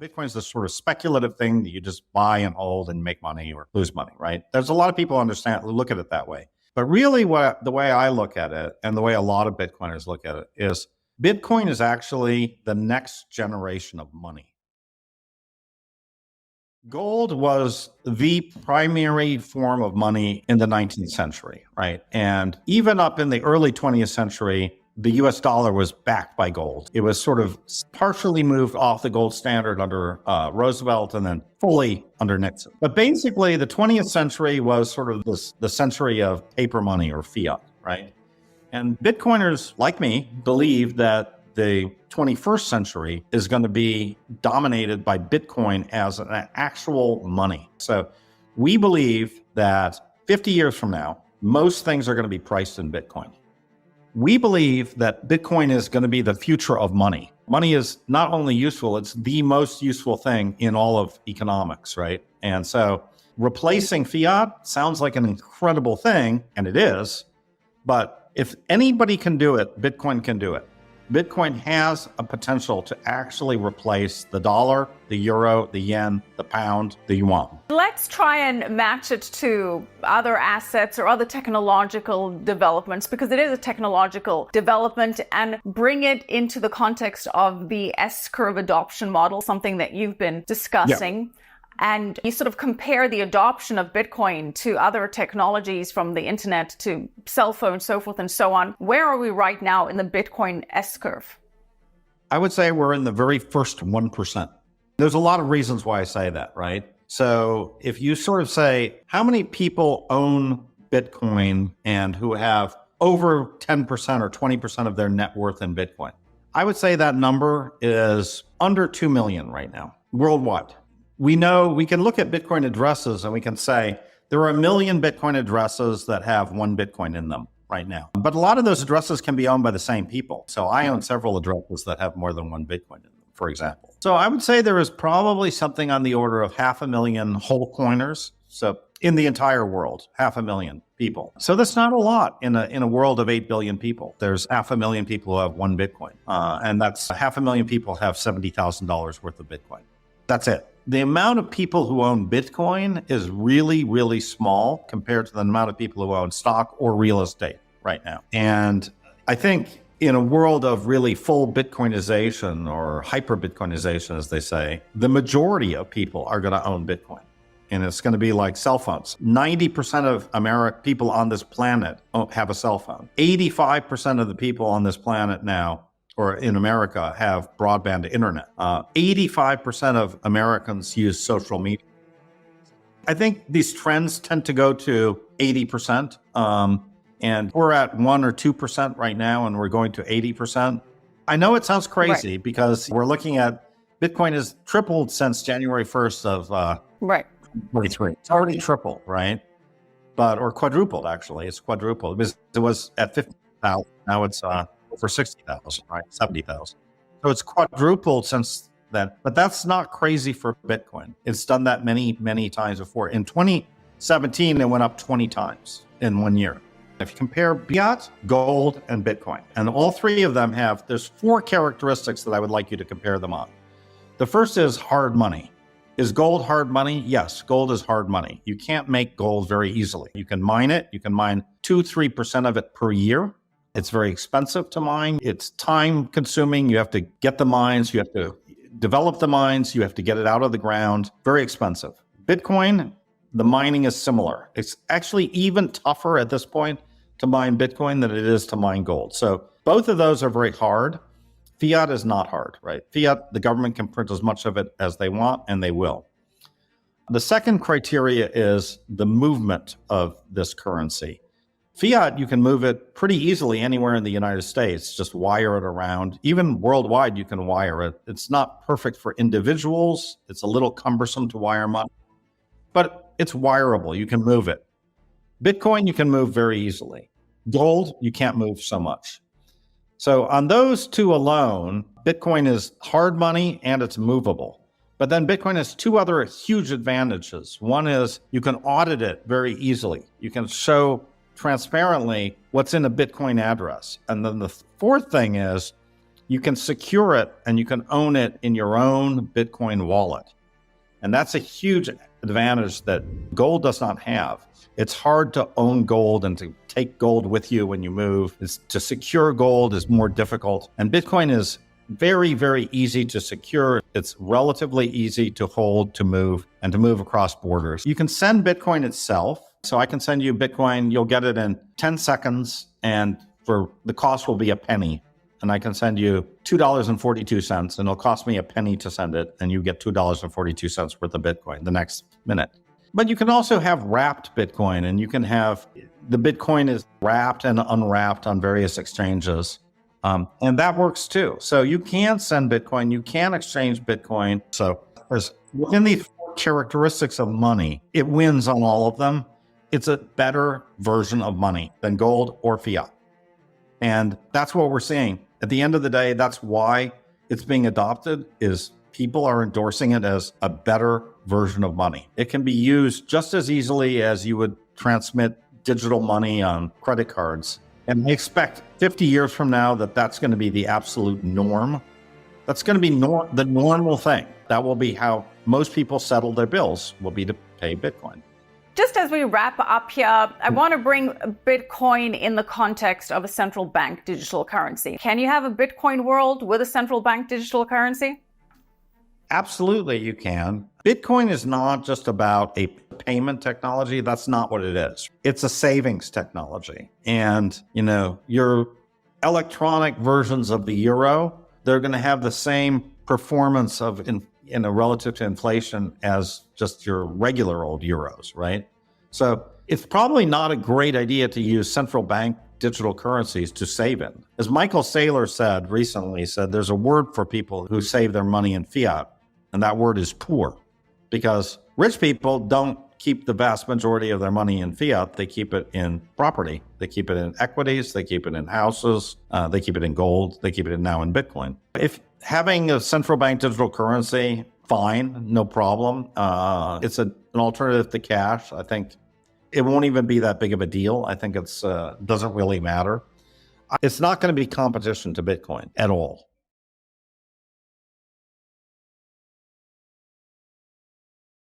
Bitcoin is this sort of speculative thing that you just buy and hold and make money or lose money, right? There's a lot of people look at it that way. But really the way I look at it and the way a lot of Bitcoiners look at it is Bitcoin is actually the next generation of money. Gold was the primary form of money in the 19th century, right? And even up in the early 20th century, the US dollar was backed by gold. It was sort of partially moved off the gold standard under Roosevelt and then fully under Nixon. But basically, the 20th century was sort of the century of paper money or fiat, right? And Bitcoiners like me believe that the 21st century is going to be dominated by Bitcoin as an actual money. So we believe that 50 years from now, most things are going to be priced in Bitcoin. We believe that Bitcoin is going to be the future of money. Money is not only useful, it's the most useful thing in all of economics, right? And so replacing fiat sounds like an incredible thing, and it is, but if anybody can do it, Bitcoin can do it. Bitcoin has a potential to actually replace the dollar, the euro, the yen, the pound, the yuan. Let's try and match it to other assets or other technological developments, because it is a technological development, and bring it into the context of the S-curve adoption model, something that you've been discussing. Yeah. And you sort of compare the adoption of Bitcoin to other technologies, from the internet to cell phones, so forth and so on. Where are we right now in the Bitcoin S-curve? I would say we're in the very first 1%. There's a lot of reasons why I say that, right? So if you sort of say, how many people own Bitcoin and who have over 10% or 20% of their net worth in Bitcoin? I would say that number is under 2 million right now, worldwide. We know we can look at Bitcoin addresses and we can say there are 1 million Bitcoin addresses that have 1 Bitcoin in them right now. But a lot of those addresses can be owned by the same people. So I own several addresses that have more than 1 Bitcoin in them, for example. So I would say there is probably something on the order of 500,000 whole coiners. So in the entire world, 500,000 people. So that's not a lot in a world of 8 billion people. There's 500,000 people who have 1 Bitcoin. And that's 500,000 people have $70,000 worth of Bitcoin. That's it. The amount of people who own Bitcoin is really, really small compared to the amount of people who own stock or real estate right now. And I think in a world of really full Bitcoinization or hyper Bitcoinization, as they say, the majority of people are going to own Bitcoin. And it's going to be like cell phones. 90% of people on this planet have a cell phone. 85% of the people on this planet now, or in America, have broadband internet. 85% of Americans use social media. I think these trends tend to go to 80%. And we're at 1 or 2% right now, and we're going to 80%. I know it sounds crazy, right, because we're looking at Bitcoin has tripled since January 1st of 2023. It's already tripled, right? Or quadrupled, actually. It's quadrupled. It was at 50,000. Now it's over 60,000, right? 70,000. So it's quadrupled since then, but that's not crazy for Bitcoin. It's done that many, many times before. In 2017, it went up 20 times in 1 year. If you compare fiat, gold, and Bitcoin, and all three of them there's 4 characteristics that I would like you to compare them on. The first is hard money. Is gold hard money? Yes, gold is hard money. You can't make gold very easily. You can mine it. You can mine 2-3% of it per year. It's very expensive to mine. It's time consuming. You have to get the mines. You have to develop the mines. You have to get it out of the ground. Very expensive. Bitcoin, the mining is similar. It's actually even tougher at this point to mine Bitcoin than it is to mine gold. So both of those are very hard. Fiat is not hard, right? Fiat, the government can print as much of it as they want, and they will. The second criteria is the movement of this currency. Fiat, you can move it pretty easily anywhere in the United States, just wire it around. Even worldwide, you can wire it. It's not perfect for individuals. It's a little cumbersome to wire money, but it's wireable. You can move it. Bitcoin, you can move very easily. Gold, you can't move so much. So on those two alone, Bitcoin is hard money and it's movable. But then Bitcoin has 2 other huge advantages. One is you can audit it very easily. You can show transparently what's in a Bitcoin address. And then the fourth thing is you can secure it and you can own it in your own Bitcoin wallet. And that's a huge advantage that gold does not have. It's hard to own gold and to take gold with you when you move. To secure gold is more difficult. And Bitcoin is very, very easy to secure. It's relatively easy to hold, to move, and to move across borders. You can send Bitcoin itself. So I can send you Bitcoin. You'll get it in 10 seconds, and for the cost will be a penny. And I can send you $2.42, and it'll cost me a penny to send it, and you get $2.42 worth of Bitcoin the next minute. But you can also have wrapped Bitcoin, and you can have the Bitcoin is wrapped and unwrapped on various exchanges. And that works too. So you can send Bitcoin, you can exchange Bitcoin. So within these four characteristics of money, it wins on all of them. It's a better version of money than gold or fiat. And that's what we're seeing. At the end of the day, that's why it's being adopted, is people are endorsing it as a better version of money. It can be used just as easily as you would transmit digital money on credit cards. And I expect 50 years from now that that's going to be the absolute norm. That's going to be the normal thing. That will be how most people settle their bills, will be to pay Bitcoin. Just as we wrap up here, I want to bring Bitcoin in the context of a central bank digital currency. Can you have a Bitcoin world with a central bank digital currency? Absolutely, you can. Bitcoin is not just about a payment technology. That's not what it is. It's a savings technology. And, your electronic versions of the euro, they're going to have the same performance relative to inflation as just your regular old euros, right? So it's probably not a great idea to use central bank digital currencies to save in. As Michael Saylor said recently, there's a word for people who save their money in fiat, and that word is poor, because rich people don't keep the vast majority of their money in fiat. They keep it in property. They keep it in equities. They keep it in houses. They keep it in gold. They keep it now in Bitcoin. If having a central bank digital currency, fine, no problem. It's an alternative to cash. I think it won't even be that big of a deal. I think it's doesn't really matter. It's not going to be competition to Bitcoin at all.